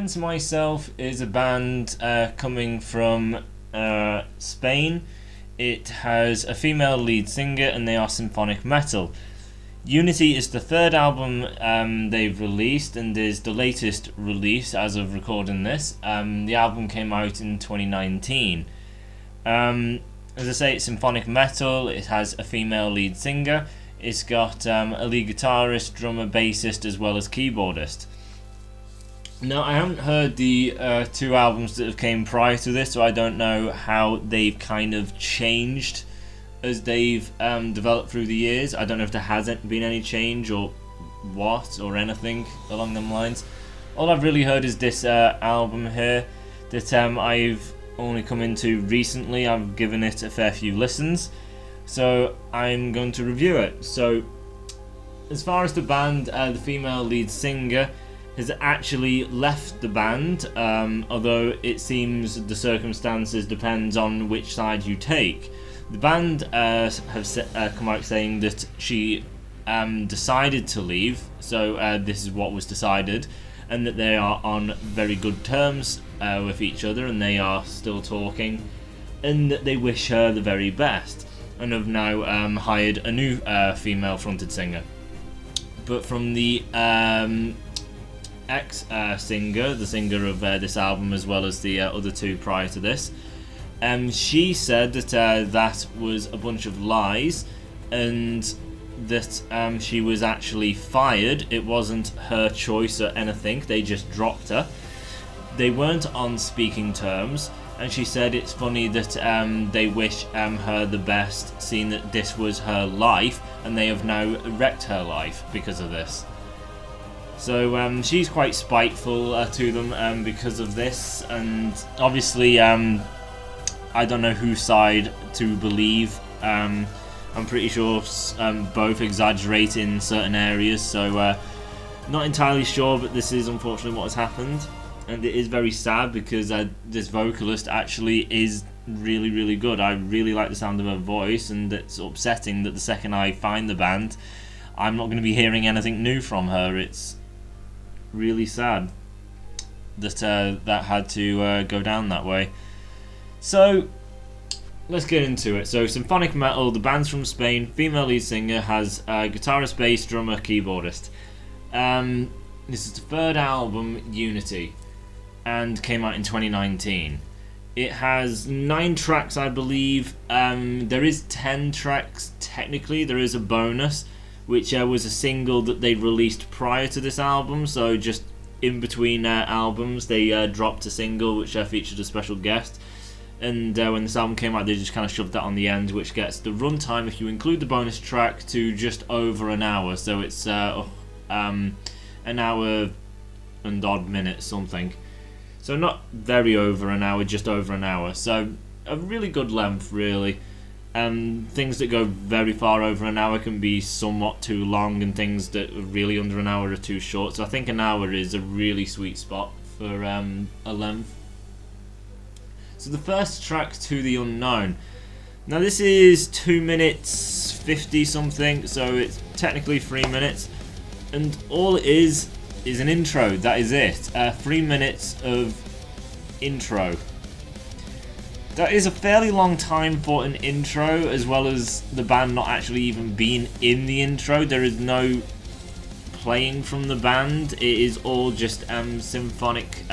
Against Myself is a band coming from Spain. It has a female lead singer and they are symphonic metal. Unity is the third album they've released and is the latest release as of recording this. The album came out in 2019. As I say, it's symphonic metal. It has a female lead singer. It's got a lead guitarist, drummer, bassist, as well as keyboardist. Now, I haven't heard the two albums that have came prior to this, so I don't know how they've kind of changed as they've developed through the years. I don't know if there hasn't been any change or what, or anything along them lines. All I've really heard is this album here that I've only come into recently. I've given it a fair few listens, so I'm going to review it. So, as far as the band, the female lead singer has actually left the band, although it seems the circumstances depends on which side you take. The band have come out saying that she decided to leave, so this is what was decided, and that they are on very good terms with each other, and they are still talking, and that they wish her the very best, and have now hired a new female-fronted singer. But from the ex-singer, the singer of this album, as well as the other two prior to this, she said that that was a bunch of lies, and that she was actually fired. It wasn't her choice or anything, they just dropped her. They weren't on speaking terms, and she said it's funny that they wish her the best, seeing that this was her life, and they have now wrecked her life because of this. So she's quite spiteful to them because of this, and obviously I don't know whose side to believe. I'm pretty sure both exaggerate in certain areas, so not entirely sure, but this is unfortunately what has happened, and it is very sad because this vocalist actually is really, really good. I really like the sound of her voice, and it's upsetting that the second I find the band, I'm not going to be hearing anything new from her. It's really sad that that had to go down that way. So let's get into it. So symphonic metal, the band's from Spain, female lead singer, has guitarist, bass, drummer, keyboardist. This is the third album, Unity, and came out in 2019. It has 9 tracks, I believe. There is 10 tracks technically. There is a bonus, which was a single that they released prior to this album, so just in between albums they dropped a single which featured a special guest, and when this album came out they just kind of shoved that on the end, which gets the runtime, if you include the bonus track, to just over an hour. So it's an hour and odd minutes something, so not very over an hour, just over an hour, so a really good length really. Things that go very far over an hour can be somewhat too long, and things that are really under an hour are too short. So I think an hour is a really sweet spot for a length. So the first track, To the Unknown. Now this is 2 minutes 50 something, so it's technically 3 minutes, and all it is an intro. That is it. 3 minutes of intro. That is a fairly long time for an intro, as well as the band not actually even being in the intro. There is no playing from the band. It is all just symphonic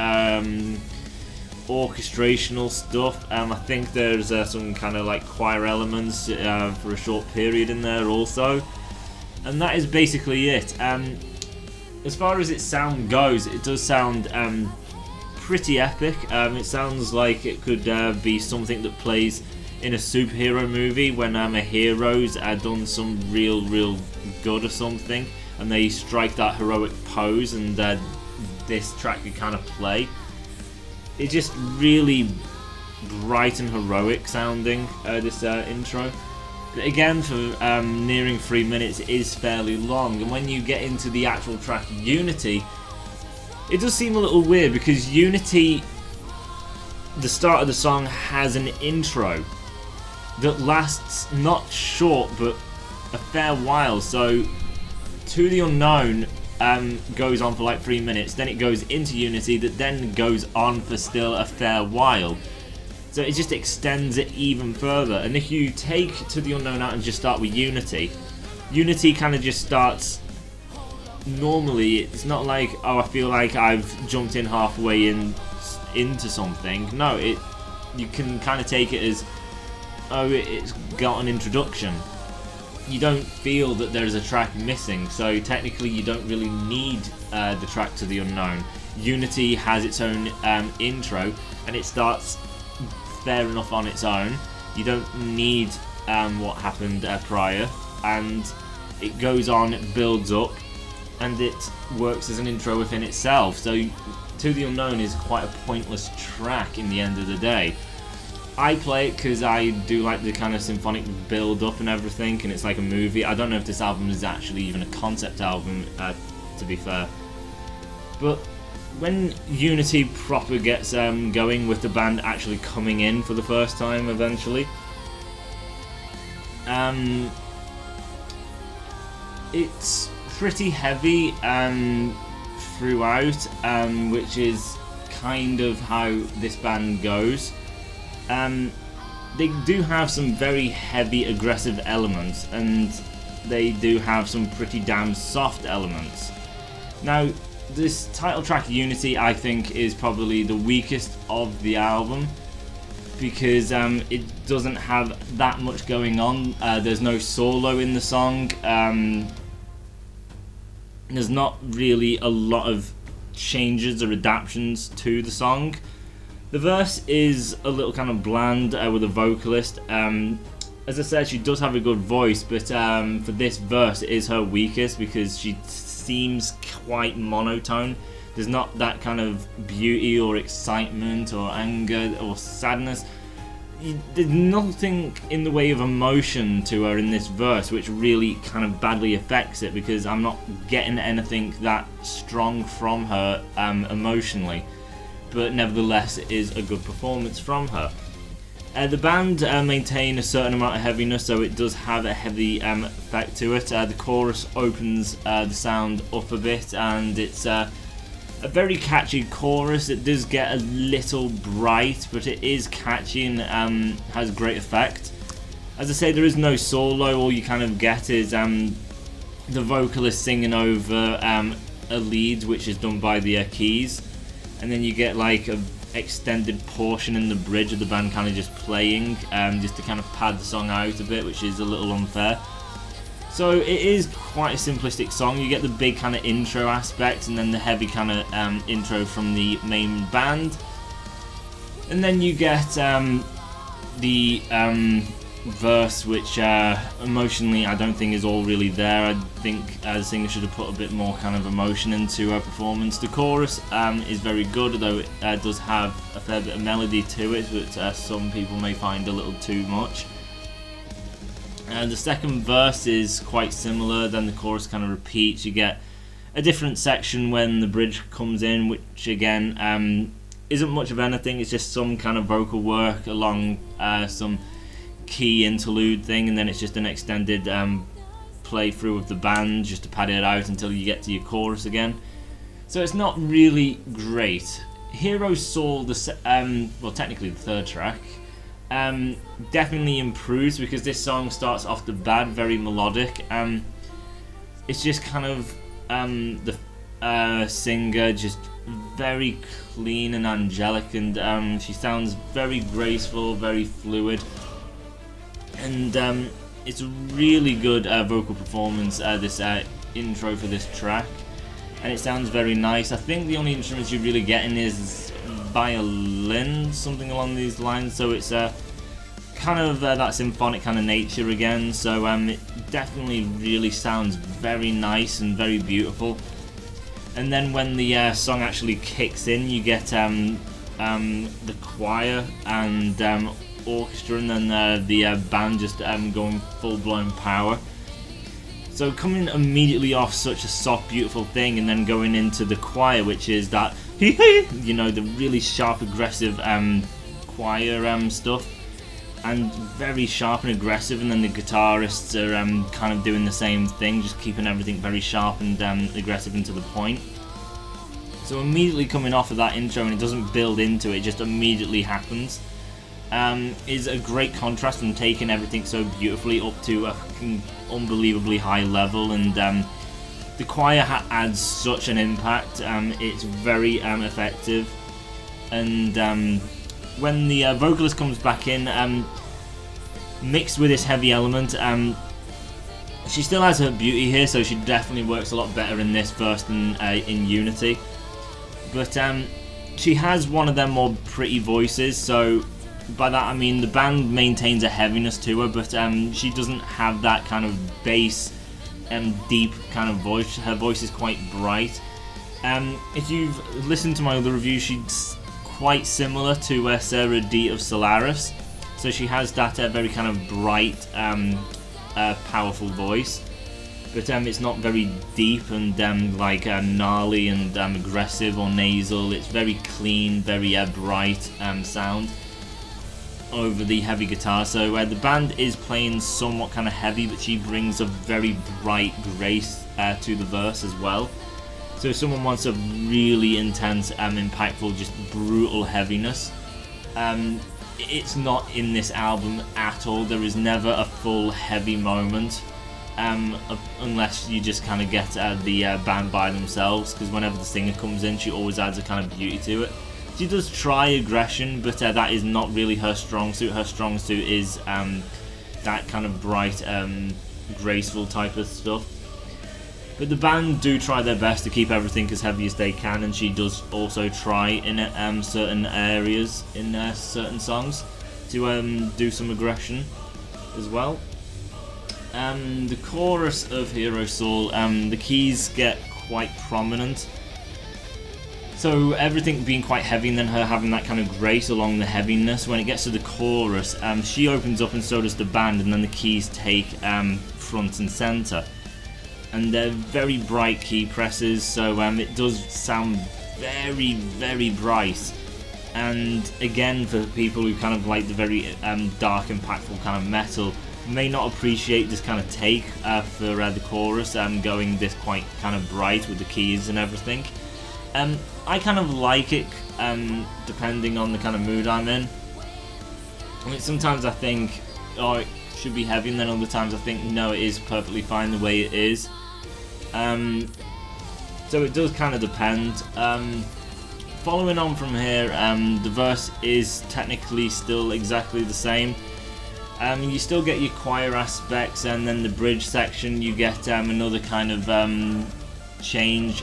orchestrational stuff. I think there's some kind of like choir elements for a short period in there also. And that is basically it. As far as its sound goes, it does sound pretty epic. It sounds like it could be something that plays in a superhero movie when a hero's done some real good or something, and they strike that heroic pose, and this track could kind of play. It's just really bright and heroic sounding, this intro. But again, for nearing 3 minutes, it is fairly long, and when you get into the actual track Unity, it does seem a little weird, because Unity, the start of the song, has an intro that lasts not short but a fair while. So To the Unknown goes on for like 3 minutes, then it goes into Unity, that then goes on for still a fair while. So it just extends it even further. And if you take To the Unknown out and just start with Unity, Unity kind of just starts normally. It's not like, oh, I feel like I've jumped in halfway into something. No, you can kind of take it as, oh, it's got an introduction. You don't feel that there's a track missing, so technically you don't really need the track To the Unknown. Unity has its own intro, and it starts fair enough on its own. You don't need what happened prior, and it goes on, it builds up, and it works as an intro within itself. So To the Unknown is quite a pointless track in the end of the day. I play it because I do like the kind of symphonic build up and everything, and it's like a movie. I don't know if this album is actually even a concept album, to be fair. But when Unity proper gets going, with the band actually coming in for the first time eventually, it's pretty heavy throughout, which is kind of how this band goes. They do have some very heavy, aggressive elements, and they do have some pretty damn soft elements. Now, this title track, Unity, I think is probably the weakest of the album, because it doesn't have that much going on. There's no solo in the song. There's not really a lot of changes or adaptations to the song. The verse is a little kind of bland with a vocalist. As I said, she does have a good voice, but for this verse it is her weakest because she seems quite monotone. There's not that kind of beauty or excitement or anger or sadness. There's nothing in the way of emotion to her in this verse, which really kind of badly affects it, because I'm not getting anything that strong from her emotionally. But nevertheless, it is a good performance from her. The band maintain a certain amount of heaviness, so it does have a heavy effect to it. The chorus opens the sound up a bit, and it's a very catchy chorus. It does get a little bright, but it is catchy and has great effect. As I say, there is no solo. All you kind of get is the vocalist singing over a lead, which is done by the keys. And then you get like a extended portion in the bridge of the band kind of just playing, just to kind of pad the song out a bit, which is a little unfair. So it is quite a simplistic song. You get the big kind of intro aspect, and then the heavy kind of intro from the main band. And then you get the verse, which emotionally I don't think is all really there. I think the singer should have put a bit more kind of emotion into her performance. The chorus is very good, though it does have a fair bit of melody to it, which some people may find a little too much. The second verse is quite similar, then the chorus kind of repeats. You get a different section when the bridge comes in, which again isn't much of anything. It's just some kind of vocal work along some key interlude thing, and then it's just an extended playthrough of the band just to pad it out until you get to your chorus again. So it's not really great. Hero Soul, well, technically the third track, definitely improves, because this song starts off the bat very melodic. It's just kind of the singer just very clean and angelic, and she sounds very graceful, very fluid. And it's a really good vocal performance, this intro for this track, and it sounds very nice. I think the only instruments you're really getting is violin, something along these lines, so it's kind of that symphonic kind of nature again. So it definitely really sounds very nice and very beautiful. And then when the song actually kicks in, you get the choir and orchestra, and then the band just going full-blown power. So coming immediately off such a soft, beautiful thing, and then going into the choir, which is that you know, the really sharp, aggressive choir stuff, and very sharp and aggressive, and then the guitarists are kind of doing the same thing, just keeping everything very sharp and aggressive and to the point. So immediately coming off of that intro, and it doesn't build into it, just immediately happens, is a great contrast and taking everything so beautifully up to a unbelievably high level. And the choir adds such an impact. It's very effective, and when the vocalist comes back in, mixed with this heavy element, she still has her beauty here, so she definitely works a lot better in this verse than in Unity. But she has one of them more pretty voices, so by that I mean the band maintains a heaviness to her, but she doesn't have that kind of bass and deep kind of voice. Her voice is quite bright. If you've listened to my other review, she's quite similar to Sarah D of Solaris, so she has that very kind of bright, powerful voice, but it's not very deep and like gnarly and aggressive or nasal. It's very clean, very bright sound over the heavy guitar. So the band is playing somewhat kind of heavy, but she brings a very bright grace to the verse as well. So if someone wants a really intense, impactful, just brutal heaviness, it's not in this album at all. There is never a full heavy moment, unless you just kind of get the band by themselves, because whenever the singer comes in, she always adds a kind of beauty to it. She does try aggression, but that is not really her strong suit. Her strong suit is that kind of bright, graceful type of stuff. But the band do try their best to keep everything as heavy as they can, and she does also try in certain areas in certain songs to do some aggression as well. The chorus of Hero Soul, the keys get quite prominent. So everything being quite heavy and then her having that kind of grace along the heaviness. When it gets to the chorus, she opens up and so does the band, and then the keys take front and centre. And they're very bright key presses, so it does sound very, very bright. And again, for people who kind of like the very dark, impactful kind of metal, may not appreciate this kind of take for the chorus, going this quite kind of bright with the keys and everything. I kind of like it, depending on the kind of mood I'm in. I mean, sometimes I think, oh, it should be heavy, and then other times I think, no, it is perfectly fine the way it is. So it does kind of depend. Following on from here, the verse is technically still exactly the same. You still get your choir aspects, and then the bridge section you get another kind of change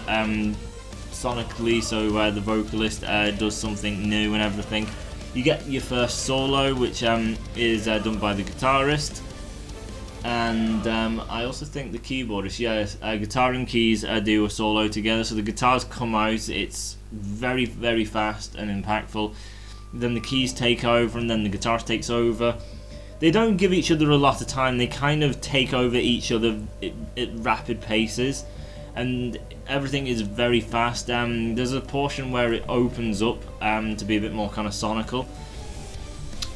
sonically, so the vocalist does something new and everything. You get your first solo, which is done by the guitarist, and I also think the keyboardist, guitar and keys do a solo together, so the guitars come out, it's very, very fast and impactful. Then the keys take over, and then the guitarist takes over. They don't give each other a lot of time, they kind of take over each other at rapid paces, and everything is very fast. There's a portion where it opens up to be a bit more kind of sonical,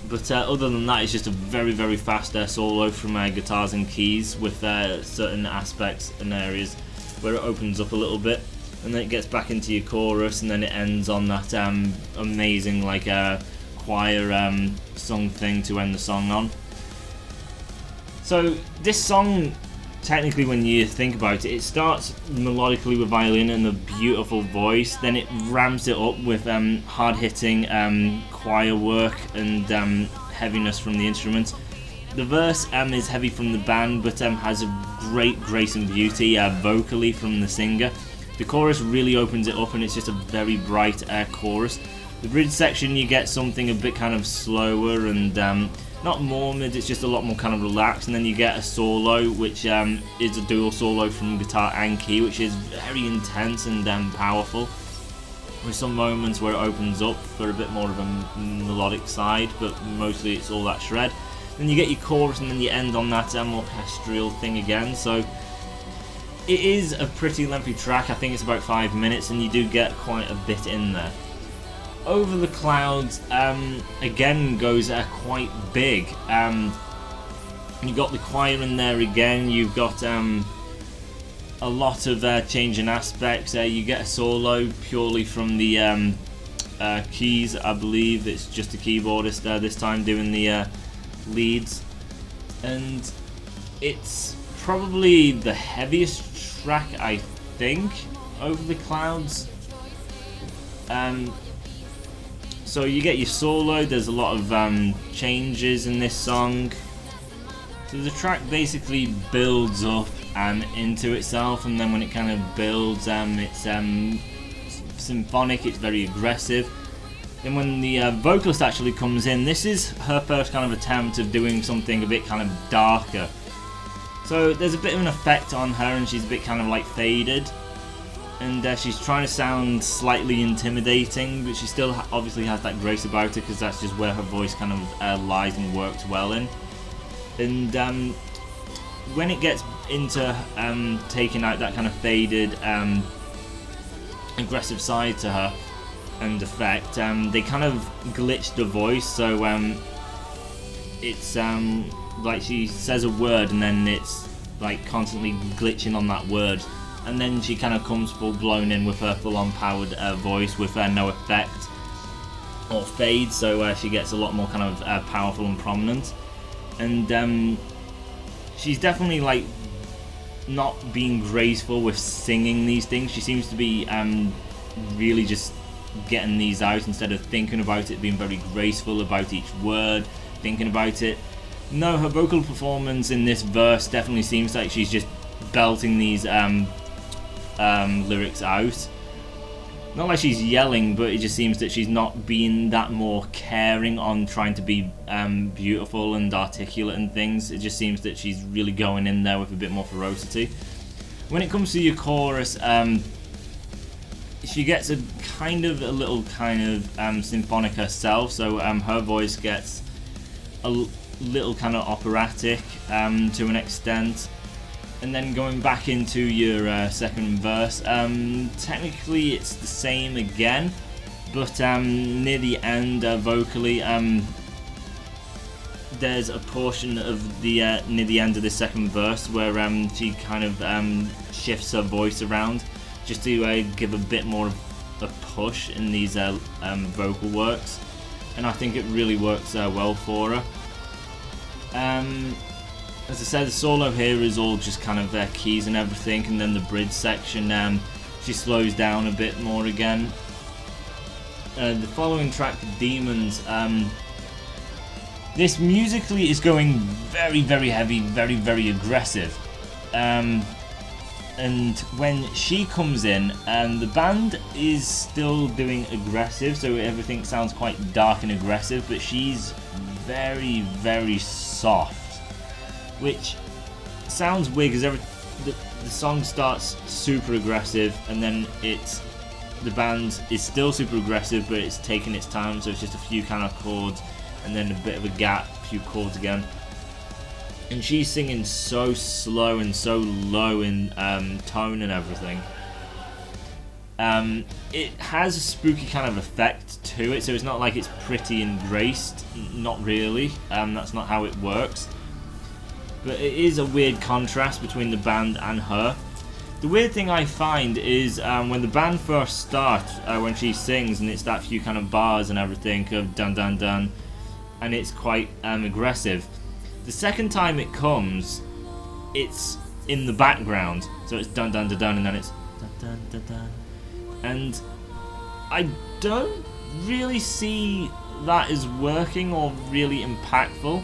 but other than that, it's just a very, very fast solo from guitars and keys, with certain aspects and areas where it opens up a little bit, and then it gets back into your chorus, and then it ends on that amazing like choir song thing to end the song on. So this song, technically, when you think about it, it starts melodically with violin and a beautiful voice, then it ramps it up with hard-hitting choir work and heaviness from the instruments. The verse is heavy from the band, but has a great grace and beauty vocally from the singer. The chorus really opens it up, and it's just a very bright chorus. The bridge section, you get something a bit kind of slower and not more mid, it's just a lot more kind of relaxed, and then you get a solo, which is a dual solo from guitar and key, which is very intense and powerful, with some moments where it opens up for a bit more of a melodic side, but mostly it's all that shred. Then you get your chorus, and then you end on that orchestral thing again. So it is a pretty lengthy track. I think it's about 5 minutes, and you do get quite a bit in there. Over the Clouds again goes quite big. You've got the choir in there again. You've got a lot of changing aspects. You get a solo purely from the keys. I believe it's just a keyboardist this time doing the leads, and it's probably the heaviest track, I think, Over the Clouds. So you get your solo. There's a lot of changes in this song. So the track basically builds up into itself, and then when it kind of builds, it's symphonic, it's very aggressive. Then when the vocalist actually comes in, this is her first kind of attempt of doing something a bit kind of darker. So there's a bit of an effect on her, and she's a bit kind of like faded, and she's trying to sound slightly intimidating, but she still obviously has that grace about her, because that's just where her voice kind of lies and works well in. And when it gets into taking out that kind of faded, aggressive side to her and effect, they kind of glitch the voice, so it's like she says a word and then it's like constantly glitching on that word, and then she kind of comes full blown in with her full on powered voice with no effect or fade, so she gets a lot more kind of powerful and prominent. And she's definitely like not being graceful with singing these things. She seems to be really just getting these out instead of thinking about it, being very graceful about each word, thinking about it. No, her vocal performance in this verse definitely seems like she's just belting these lyrics out. Not like she's yelling, but it just seems that she's not being that more caring on trying to be beautiful and articulate and things. It just seems that she's really going in there with a bit more ferocity. When it comes to your chorus, she gets a little symphonic herself, so her voice gets a little kind of operatic to an extent. And then going back into your second verse, technically it's the same again, but near the end vocally, there's a portion of the near the end of the second verse where she kind of shifts her voice around just to give a bit more of a push in these vocal works, and I think it really works well for her. As I said, the solo here is all just kind of keys and everything, and then the bridge section, she slows down a bit more again. The following track, Demons, this musically is going very, very heavy, very, very aggressive. And when she comes in, the band is still doing aggressive, so everything sounds quite dark and aggressive, but she's very, very soft. Which sounds weird because the song starts super aggressive, and then the band is still super aggressive, but it's taking its time, so it's just a few kind of chords and then a bit of a gap, a few chords again. And she's singing so slow and so low in tone and everything. It has a spooky kind of effect to it, so it's not like it's pretty and graced, not really. That's not how it works. But it is a weird contrast between the band and her. The weird thing I find is when the band first starts, when she sings, and it's that few kind of bars and everything of dun dun dun, and it's quite aggressive. The second time it comes, it's in the background, so it's dun dun dun dun, and then it's dun dun dun dun. And I don't really see that as working or really impactful,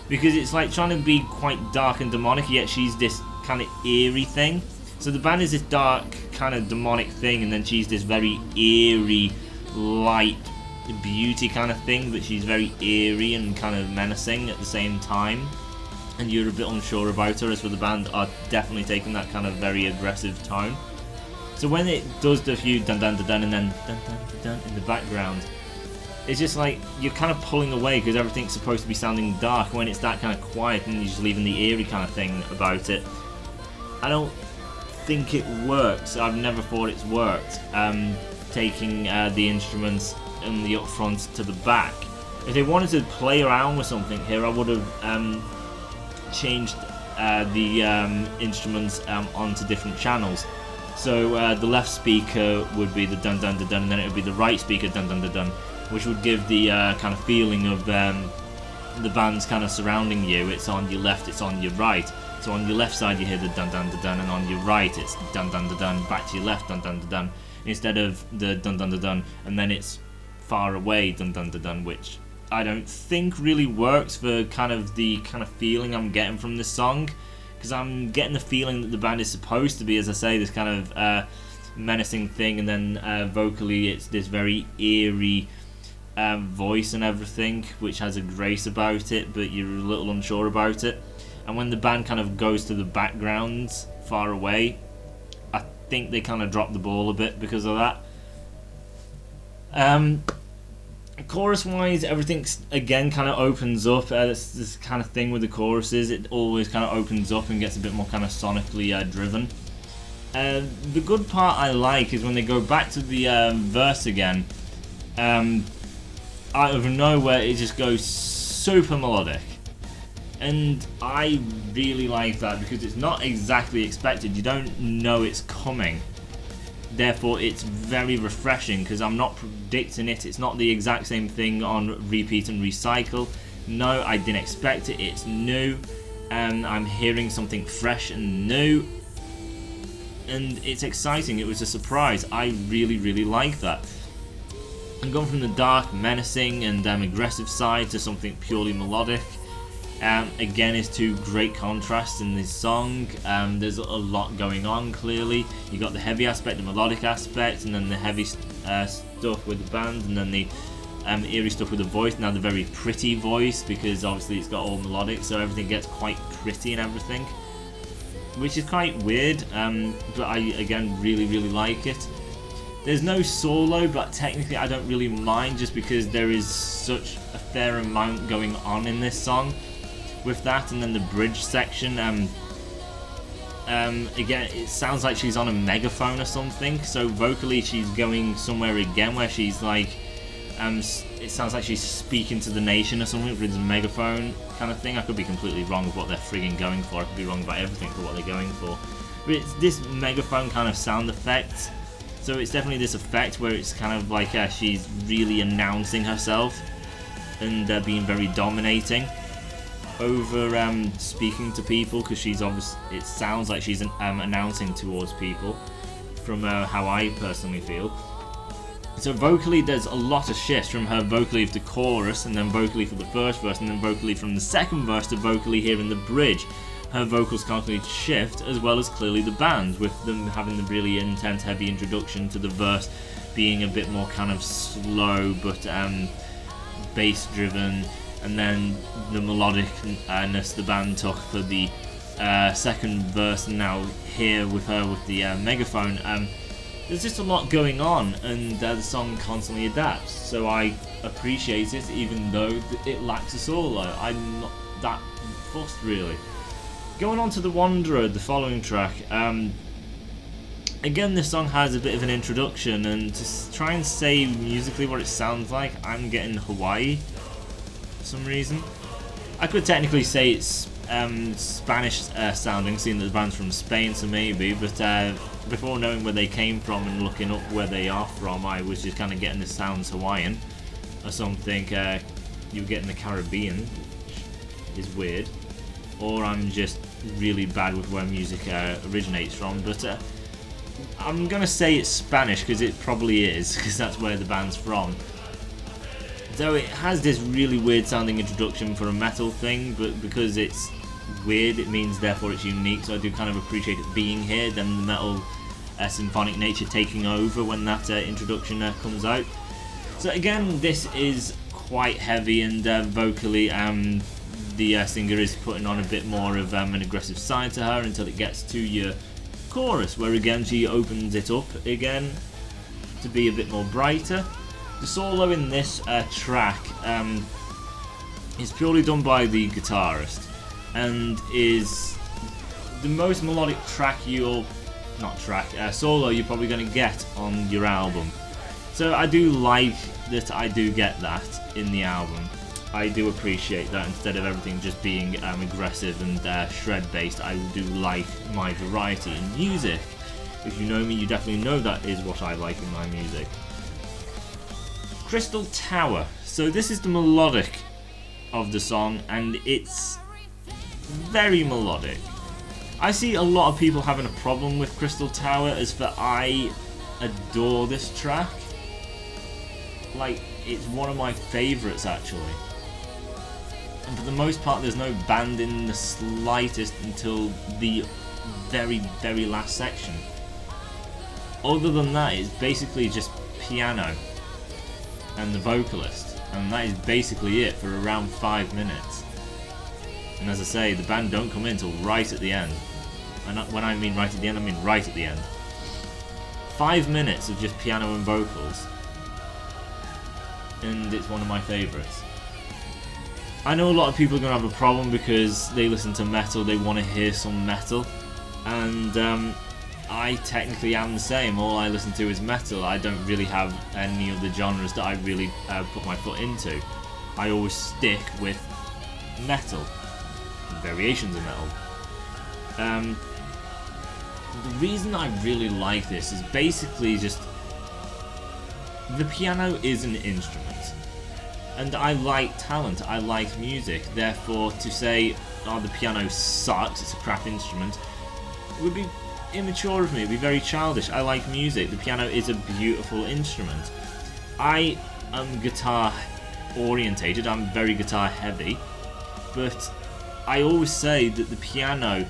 because it's like trying to be quite dark and demonic, yet she's this kind of eerie thing. So the band is this dark kind of demonic thing, and then she's this very eerie, light beauty kind of thing, but she's very eerie and kind of menacing at the same time, and you're a bit unsure about her, as for the band are definitely taking that kind of very aggressive tone. So when it does the few dun dun dun dun and then dun dun dun dun in the background, it's just like you're kind of pulling away because everything's supposed to be sounding dark. When it's that kind of quiet and you're just leaving the eerie kind of thing about it, I don't think it works. I've never thought it's worked. Taking the instruments and the up front to the back. If they wanted to play around with something here, I would have changed the instruments onto different channels. So the left speaker would be the dun dun dun dun, and then it would be the right speaker dun dun dun dun, which would give the kind of feeling of the band's kind of surrounding you. It's on your left, it's on your right. So on your left side you hear the dun dun dun dun, and on your right it's dun dun dun dun, back to your left dun dun dun dun, instead of the dun dun dun dun, and then it's far away dun dun dun dun, which I don't think really works for kind of the kind of feeling I'm getting from this song, because I'm getting the feeling that the band is supposed to be, as I say, this kind of menacing thing, and then vocally it's this very eerie voice and everything, which has a grace about it, but you're a little unsure about it. And when the band kind of goes to the background far away, I think they kind of drop the ball a bit because of that. Chorus-wise, everything again kind of opens up. This kind of thing with the choruses, it always kind of opens up and gets a bit more kind of sonically driven. The good part I like is when they go back to the verse again. Out of nowhere, it just goes super melodic. And I really like that because it's not exactly expected. You don't know it's coming. Therefore, it's very refreshing because I'm not predicting it. It's not the exact same thing on repeat and recycle. No, I didn't expect it. It's new. And I'm hearing something fresh and new. And it's exciting. It was a surprise. I really, really like that. I'm going from the dark, menacing, and aggressive side to something purely melodic. Again, is two great contrasts in this song. There's a lot going on, clearly. You got the heavy aspect, the melodic aspect, and then the heavy stuff with the band, and then the eerie stuff with the voice. Now the very pretty voice, because obviously it's got all melodic, so everything gets quite pretty and everything, which is quite weird, but I, again, really, really like it. There's no solo, but technically I don't really mind, just because there is such a fair amount going on in this song with that. And then the bridge section, again, it sounds like she's on a megaphone or something, so vocally she's going somewhere again where she's like, it sounds like she's speaking to the nation or something with a megaphone kind of thing. I could be completely wrong with what they're frigging going for. I could be wrong about everything for what they're going for, but it's this megaphone kind of sound effect. So it's definitely this effect where it's kind of like she's really announcing herself and being very dominating over speaking to people, because she's obviously, it sounds like she's announcing towards people from how I personally feel. So vocally there's a lot of shifts from her vocally to chorus, and then vocally for the first verse, and then vocally from the second verse to vocally here in the bridge. Her vocals constantly shift, as well as clearly the band, with them having the really intense heavy introduction to the verse being a bit more kind of slow but bass driven, and then the melodicness the band took for the second verse, and now here with her with the megaphone. There's just a lot going on, and the song constantly adapts, so I appreciate it even though it lacks a solo. I'm not that fussed really. Going on to The Wanderer, the following track. Again, this song has a bit of an introduction, and to try and say musically what it sounds like, I'm getting Hawaii for some reason. I could technically say it's Spanish sounding, seeing that the band's from Spain, so maybe, but before knowing where they came from and looking up where they are from, I was just kind of getting this sounds Hawaiian or something. You were getting the Caribbean, which is weird. Or I'm just really bad with where music originates from, but I'm gonna say it's Spanish because it probably is, because that's where the band's from. So it has this really weird sounding introduction for a metal thing, but because it's weird it means therefore it's unique, so I do kind of appreciate it being here, then the metal symphonic nature taking over when that introduction comes out. So again, this is quite heavy, and vocally the singer is putting on a bit more of an aggressive side to her until it gets to your chorus, where again she opens it up again to be a bit more brighter. The solo in this track is purely done by the guitarist, and is the most melodic track solo you're probably going to get on your album. So I do like that I do get that in the album. I do appreciate that instead of everything just being aggressive and shred based, I do like my variety in music. If you know me, you definitely know that is what I like in my music. Crystal Tower. So this is the melodic of the song, and it's very melodic. I see a lot of people having a problem with Crystal Tower, as for I adore this track. Like, it's one of my favourites actually. And for the most part there's no band in the slightest until the very, very last section. Other than that, it's basically just piano and the vocalist, and that is basically it for around 5 minutes. And as I say, the band don't come in till right at the end. And when I mean right at the end, I mean right at the end. 5 minutes of just piano and vocals, and it's one of my favourites. I know a lot of people are going to have a problem because they listen to metal, they want to hear some metal, and I technically am the same. All I listen to is metal. I don't really have any other genres that I really put my foot into. I always stick with metal, variations of metal. The reason I really like this is basically just the piano is an instrument. And I like talent, I like music, therefore to say, oh, the piano sucks, it's a crap instrument, would be immature of me, it would be very childish. I like music, the piano is a beautiful instrument. I am guitar orientated, I'm very guitar heavy, but I always say that the piano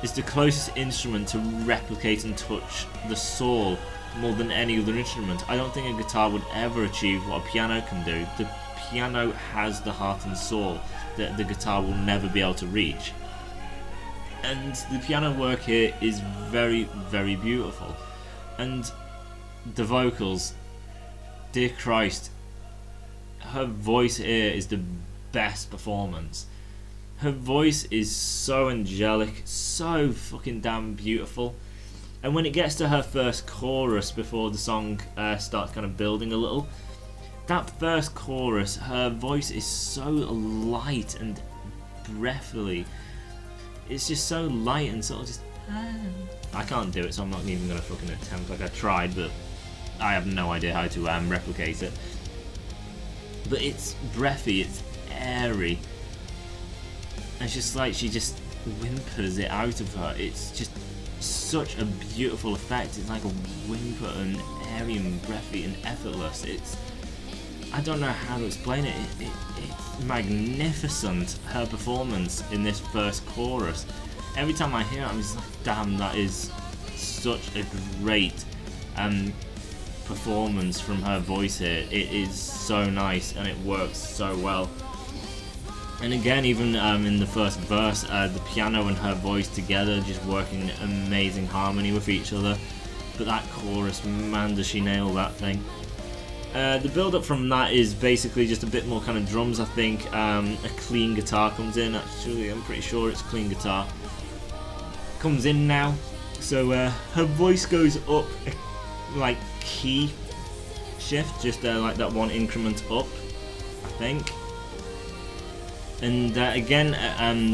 is the closest instrument to replicate and touch the soul more than any other instrument. I don't think a guitar would ever achieve what a piano can do. The piano has the heart and soul that the guitar will never be able to reach. And the piano work here is very, very beautiful. And the vocals, dear Christ, her voice here is the best performance. Her voice is so angelic, so fucking damn beautiful. And when it gets to her first chorus before the song starts kind of building a little, that first chorus, her voice is so light and breathily. It's just so light and sort of just... I can't do it, so I'm not even going to fucking attempt. Like, I tried, but I have no idea how to replicate it. But it's breathy, it's airy. It's just like she just whimpers it out of her. It's just such a beautiful effect. It's like a whimper and airy and breathy and effortless. I don't know how to explain it. It's magnificent, her performance in this first chorus. Every time I hear it, I'm just like, damn, that is such a great performance from her voice here. It is so nice and it works so well. And again, even in the first verse, the piano and her voice together just working amazing harmony with each other. But that chorus, man, does she nail that thing. The build-up from that is basically just a bit more kind of drums, I think. A clean guitar comes in, actually, I'm pretty sure it's clean guitar. Comes in now. So her voice goes up, like key shift, just like that one increment up, I think. And again,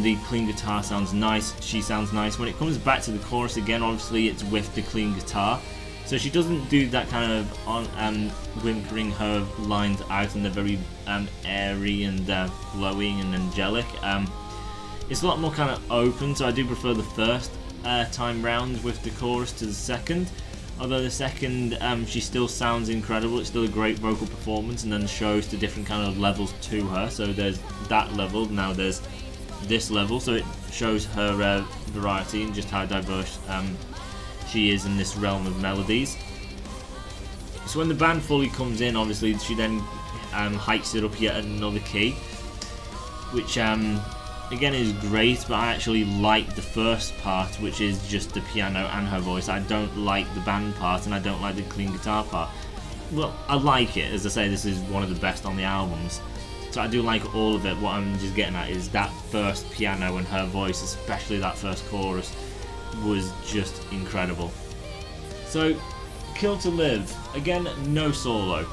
the clean guitar sounds nice, she sounds nice. When it comes back to the chorus again, obviously it's with the clean guitar. So she doesn't do that kind of whimpering her lines out, and they're very airy and flowing and angelic. It's a lot more kind of open, so I do prefer the first time round with the chorus to the second. Although the second, she still sounds incredible, it's still a great vocal performance, and then shows the different kind of levels to her. So there's that level, now there's this level, so it shows her variety and just how diverse she is in this realm of melodies. So when the band fully comes in, obviously she then hikes it up yet another key, which again is great, but I actually like the first part, which is just the piano and her voice. I don't like the band part, and I don't like the clean guitar part. Well, I like it, as I say, this is one of the best on the albums, so I do like all of it. What I'm just getting at is that first piano and her voice, especially that first chorus, was just incredible. So Kill to Live, again, no solo.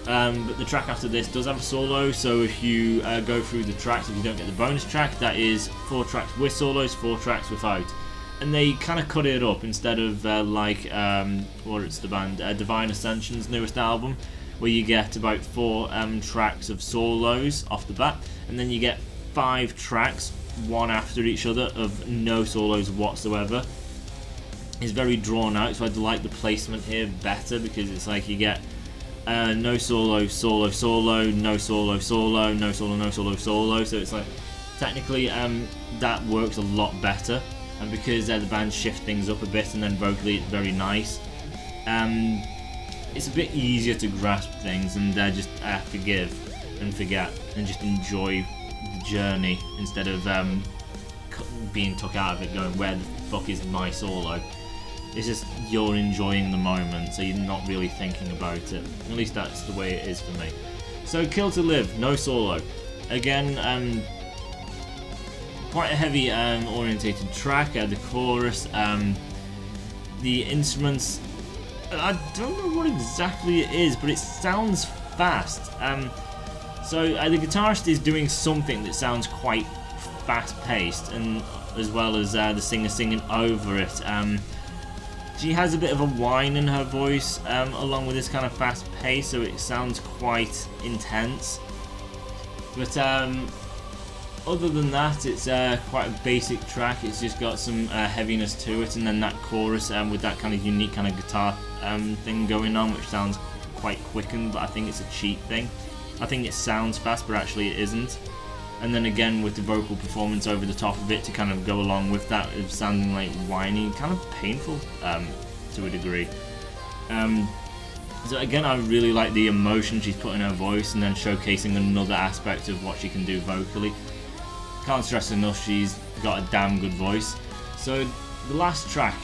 But the track after this does have a solo, so if you go through the tracks, if you don't get the bonus track, that is 4 tracks with solos, 4 tracks without. And they kind of cut it up instead of or it's the band Divine Ascension's newest album, where you get about 4 tracks of solos off the bat, and then you get 5 tracks, one after each other, of no solos whatsoever. It's very drawn out, so I like the placement here better, because it's like you get no solo, solo, solo, no solo, solo, no solo, no solo, solo. So it's like technically that works a lot better, and because the band shift things up a bit, and then vocally it's very nice. It's a bit easier to grasp things and just forgive and forget and just enjoy the journey instead of being took out of it, going, where the fuck is my solo? It's just you're enjoying the moment, so you're not really thinking about it. At least that's the way it is for me. So Kill to Live, no solo. Again, quite a heavy orientated track. The chorus, the instruments, I don't know what exactly it is, but it sounds fast. So the guitarist is doing something that sounds quite fast-paced, and as well as the singer singing over it. She has a bit of a whine in her voice, along with this kind of fast pace, so it sounds quite intense. But other than that, it's quite a basic track. It's just got some heaviness to it, and then that chorus with that kind of unique kind of guitar thing going on, which sounds quite quickened, but I think it's a cheat thing. I think it sounds fast, but actually it isn't. And then again with the vocal performance over the top of it to kind of go along with that, it's sounding like whiny, kind of painful to a degree. So again, I really like the emotion she's put in her voice, and then showcasing another aspect of what she can do vocally. Can't stress enough, she's got a damn good voice. So the last track,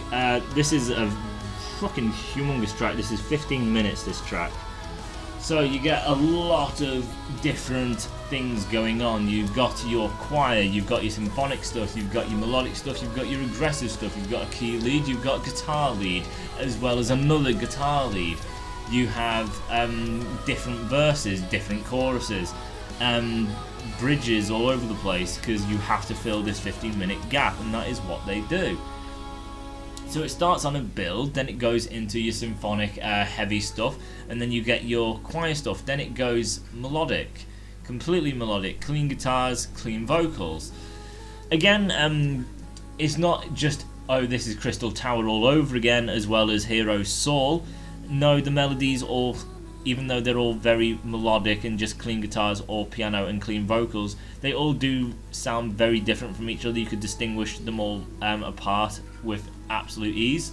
this is a fucking humongous track. This is 15 minutes, this track. So you get a lot of different things going on. You've got your choir, you've got your symphonic stuff, you've got your melodic stuff, you've got your aggressive stuff, you've got a key lead, you've got a guitar lead, as well as another guitar lead. You have different verses, different choruses, bridges all over the place, because you have to fill this 15-minute gap, and that is what they do. So it starts on a build, then it goes into your symphonic heavy stuff, and then you get your choir stuff, then it goes melodic, completely melodic, clean guitars, clean vocals. Again, it's not just, oh, this is Crystal Tower all over again, as well as Heroes Soul. No, the melodies all, even though they're all very melodic and just clean guitars or piano and clean vocals, they all do sound very different from each other. You could distinguish them all apart with absolute ease.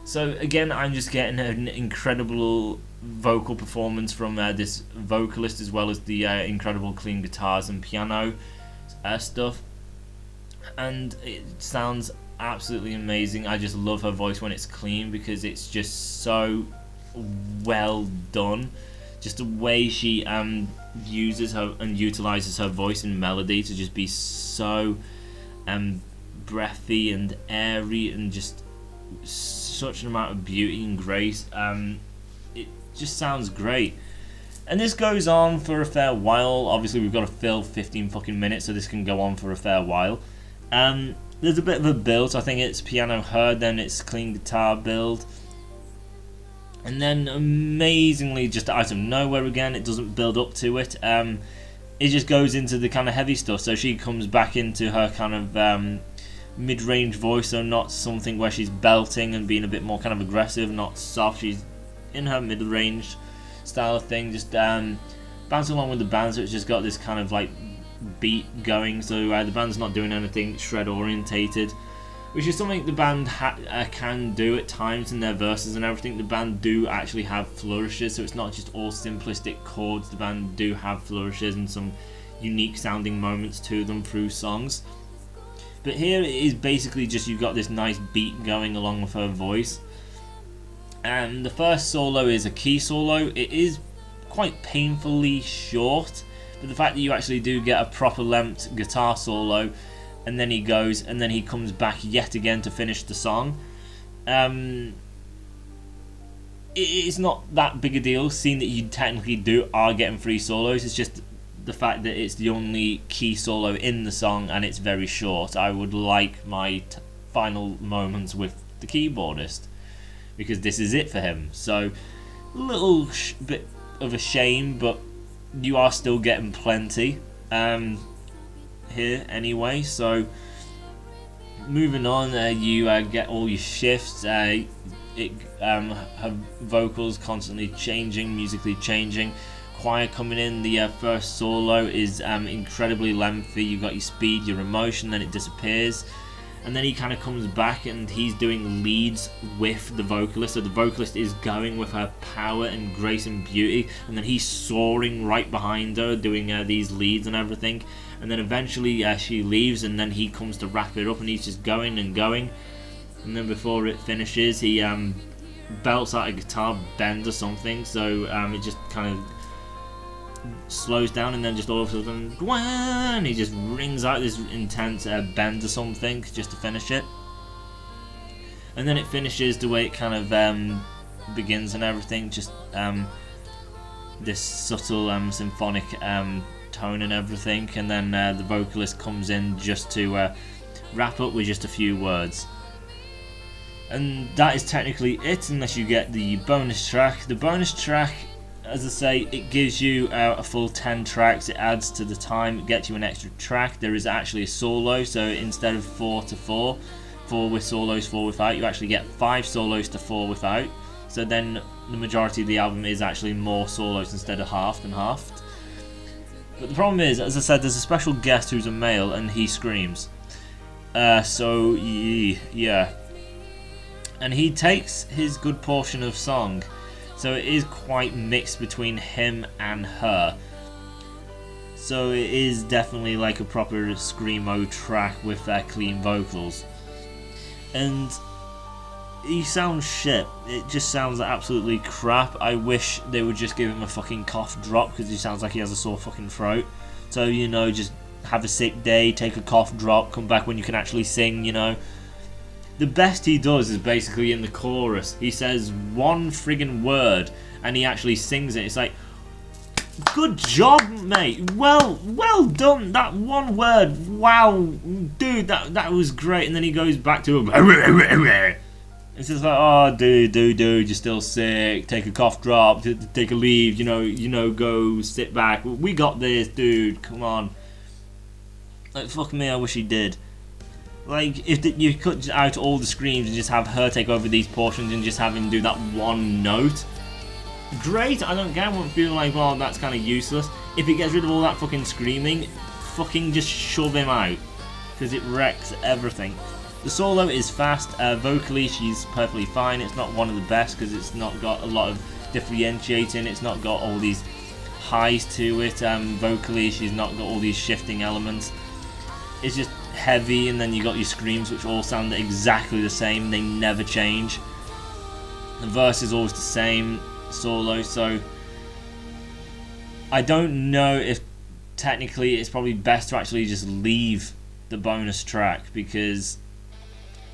So again, I'm just getting an incredible vocal performance from this vocalist, as well as the incredible clean guitars and piano stuff, and it sounds absolutely amazing. I just love her voice when it's clean, because it's just so well done. Just the way she uses her and utilizes her voice and melody to just be so breathy and airy, and just such an amount of beauty and grace. It just sounds great. And this goes on for a fair while. Obviously we've got to fill 15 fucking minutes, so this can go on for a fair while. There's a bit of a build, so I think it's piano heard, then it's clean guitar build, and then amazingly, just out of nowhere again, it doesn't build up to it, it just goes into the kind of heavy stuff. So she comes back into her kind of mid-range voice, so not something where she's belting and being a bit more kind of aggressive, not soft. She's in her mid-range style of thing, just bouncing along with the band, so it's just got this kind of like beat going. So the band's not doing anything shred orientated, which is something the band can do at times in their verses and everything. The band do actually have flourishes, so it's not just all simplistic chords. The band do have flourishes and some unique sounding moments to them through songs. But here it is basically just, you've got this nice beat going along with her voice. And the first solo is a key solo. It is quite painfully short, but the fact that you actually do get a proper length guitar solo, and then he goes, and then he comes back yet again to finish the song. it's not that big a deal, seeing that you technically are getting 3 solos. It's just the fact that it's the only key solo in the song and it's very short. I would like my final moments with the keyboardist, because this is it for him. So a little bit of a shame, but you are still getting plenty here anyway. So moving on, you get all your shifts. Have vocals constantly changing, musically changing. Choir coming in. The first solo is incredibly lengthy. You've got your speed, your emotion, then it disappears. And then he kind of comes back and he's doing leads with the vocalist. So the vocalist is going with her power and grace and beauty, and then he's soaring right behind her doing these leads and everything. And then eventually she leaves, and then he comes to wrap it up, and he's just going and going. And then before it finishes, he belts out a guitar bend or something, so it just kind of slows down, and then just all of a sudden, Gwen! He just rings out this intense bend or something just to finish it. And then it finishes the way it kind of begins and everything, just this subtle symphonic tone and everything. And then the vocalist comes in just to wrap up with just a few words. And that is technically it, unless you get the bonus track. The bonus track, as I say, it gives you a full 10 tracks. It adds to the time, it gets you an extra track. There is actually a solo, so instead of 4 to 4, 4 with solos, 4 without, you actually get 5 solos to 4 without. So then the majority of the album is actually more solos instead of half and half. But the problem is, as I said, there's a special guest who's a male and he screams. So yeah. And he takes his good portion of song. So it is quite mixed between him and her. So it is definitely like a proper screamo track with clean vocals. And he sounds shit. It just sounds absolutely crap. I wish they would just give him a fucking cough drop, because he sounds like he has a sore fucking throat. So, you know, just have a sick day, take a cough drop, come back when you can actually sing, you know. The best he does is basically in the chorus. He says one friggin' word and he actually sings it. It's like, good job, mate. Well done. That one word. Wow, dude, that was great. And then he goes back to it's just like, oh, dude, you're still sick. Take a cough drop. Take a leave. You know, go sit back. We got this, dude. Come on. Like, fuck me. I wish he did. Like, if you cut out all the screams and just have her take over these portions and just have him do that one note, great, I don't care. I won't feel like, well, that's kind of useless. If it gets rid of all that fucking screaming, fucking just shove him out, because it wrecks everything. The solo is fast. Vocally, she's perfectly fine. It's not one of the best because it's not got a lot of differentiating. It's not got all these highs to it. Vocally, she's not got all these shifting elements. It's just heavy, and then you got your screams, which all sound exactly the same. They never change. The verse is always the same solo, so I don't know if technically it's probably best to actually just leave the bonus track, because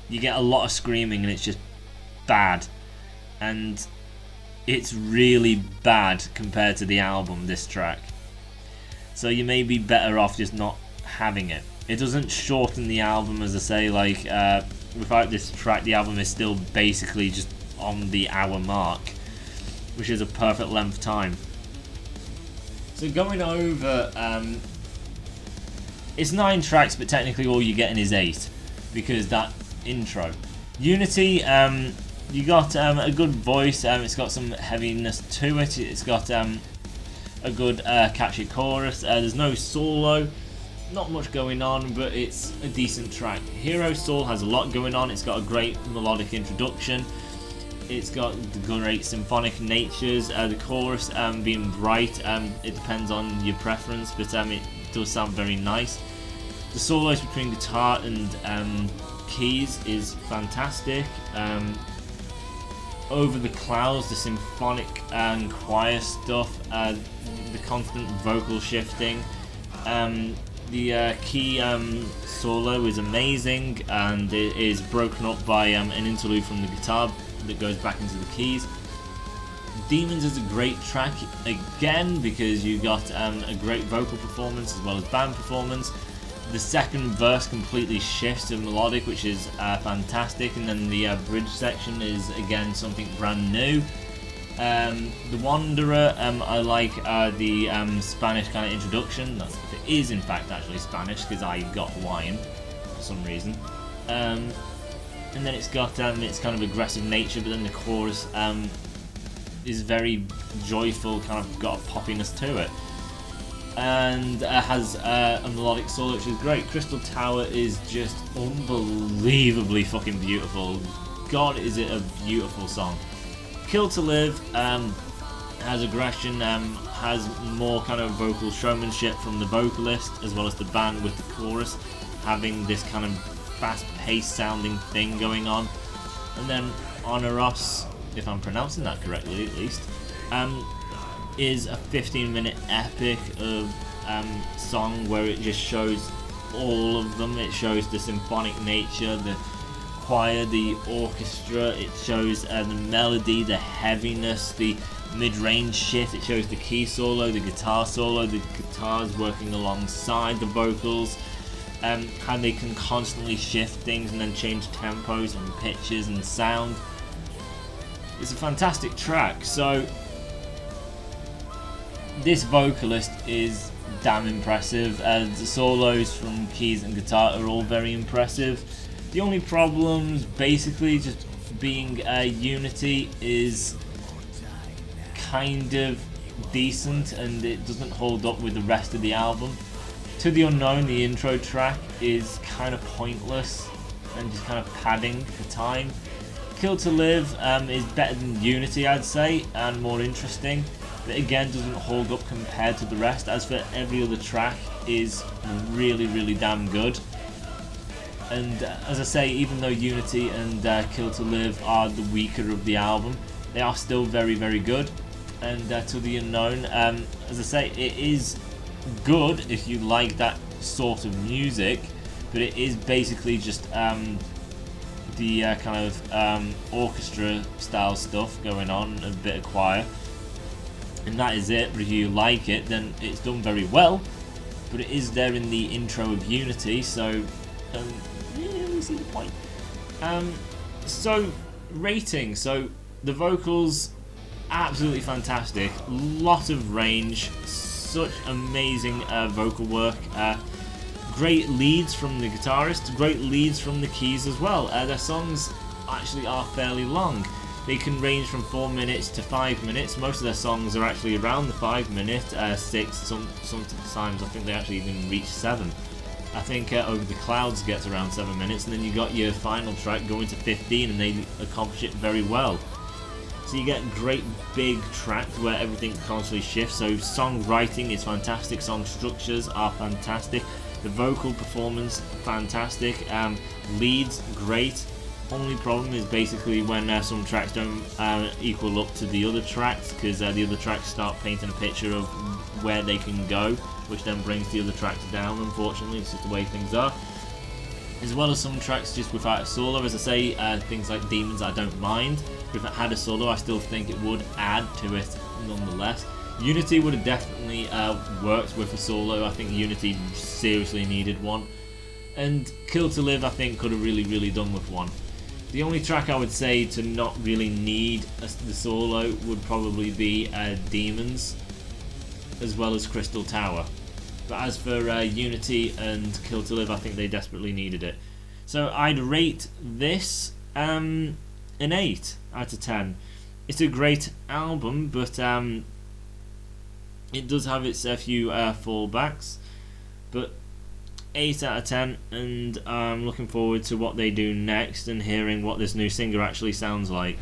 you get a lot of screaming and it's just bad, and it's really bad compared to the album, this track. So you may be better off just not having it. It doesn't shorten the album, as I say. Like, without this track, the album is still basically just on the hour mark, which is a perfect length time. So going over, it's 9 tracks, but technically all you're getting is 8, because that intro. Unity, you got a good voice. It's got some heaviness to it. It's got a good catchy chorus. There's no solo. Not much going on, but it's a decent track. Hero Soul has a lot going on. It's got a great melodic introduction. It's got the great symphonic natures. The chorus being bright, it depends on your preference, but it does sound very nice. The solos between guitar and keys is fantastic. Over the Clouds, the symphonic and choir stuff, the constant vocal shifting. The key solo is amazing, and it is broken up by an interlude from the guitar that goes back into the keys. Demons is a great track again because you got a great vocal performance as well as band performance. The second verse completely shifts to melodic, which is fantastic, and then the bridge section is again something brand new. The Wanderer, I like the Spanish kind of introduction. That's, if it is in fact actually Spanish, because I got Hawaiian for some reason. And then it's got its kind of aggressive nature, but then the chorus is very joyful, kind of got a poppiness to it, and has a melodic solo which is great. Crystal Tower is just unbelievably fucking beautiful. God, is it a beautiful song. Kill to Live has aggression, has more kind of vocal showmanship from the vocalist as well as the band, with the chorus having this kind of fast-paced sounding thing going on. And then Oneros, if I'm pronouncing that correctly at least, is a 15-minute epic of song where it just shows all of them. It shows the symphonic nature, the choir, the orchestra, it shows the melody, the heaviness, the mid-range shit, it shows the key solo, the guitar solo, the guitars working alongside the vocals, how they can constantly shift things and then change tempos and pitches and sound. It's a fantastic track. So this vocalist is damn impressive. The solos from keys and guitar are all very impressive. The only problems basically just being Unity is kind of decent and it doesn't hold up with the rest of the album. To the Unknown, the intro track, is kind of pointless and just kind of padding for time. Kill to Live is better than Unity, I'd say, and more interesting, but again doesn't hold up compared to the rest. As for every other track, is really, really damn good. And as I say, even though Unity and Kill to Live are the weaker of the album, they are still very, very good. And To the Unknown, as I say, it is good if you like that sort of music, but it is basically just the kind of orchestra style stuff going on, a bit of choir, and that is it. But if you like it, then it's done very well, but it is there in the intro of Unity, so we see the point. So rating, so the vocals absolutely fantastic, lot of range, such amazing vocal work, great leads from the guitarist, great leads from the keys as well. Their songs actually are fairly long. They can range from 4 minutes to 5 minutes. Most of their songs are actually around the 5 minute, 6, sometimes I think they actually even reach 7. I think Over the Clouds gets around 7 minutes, and then you got your final track going to 15, and they accomplish it very well. So you get great big tracks where everything constantly shifts. So songwriting is fantastic, song structures are fantastic, the vocal performance fantastic, leads great. Only problem is basically when some tracks don't equal up to the other tracks, because the other tracks start painting a picture of where they can go, which then brings the other tracks down. Unfortunately, it's just the way things are. As well as some tracks just without a solo. As I say, things like Demons I don't mind, but if it had a solo I still think it would add to it nonetheless. Unity would have definitely worked with a solo. I think Unity seriously needed one, and Kill to Live I think could have really done with one. The only track I would say to not really need the solo would probably be Demons, as well as Crystal Tower. But as for Unity and Kill to Live, I think they desperately needed it. So I'd rate this an 8 out of 10. It's a great album, but it does have its few fallbacks. But 8 out of 10, and I'm looking forward to what they do next and hearing what this new singer actually sounds like.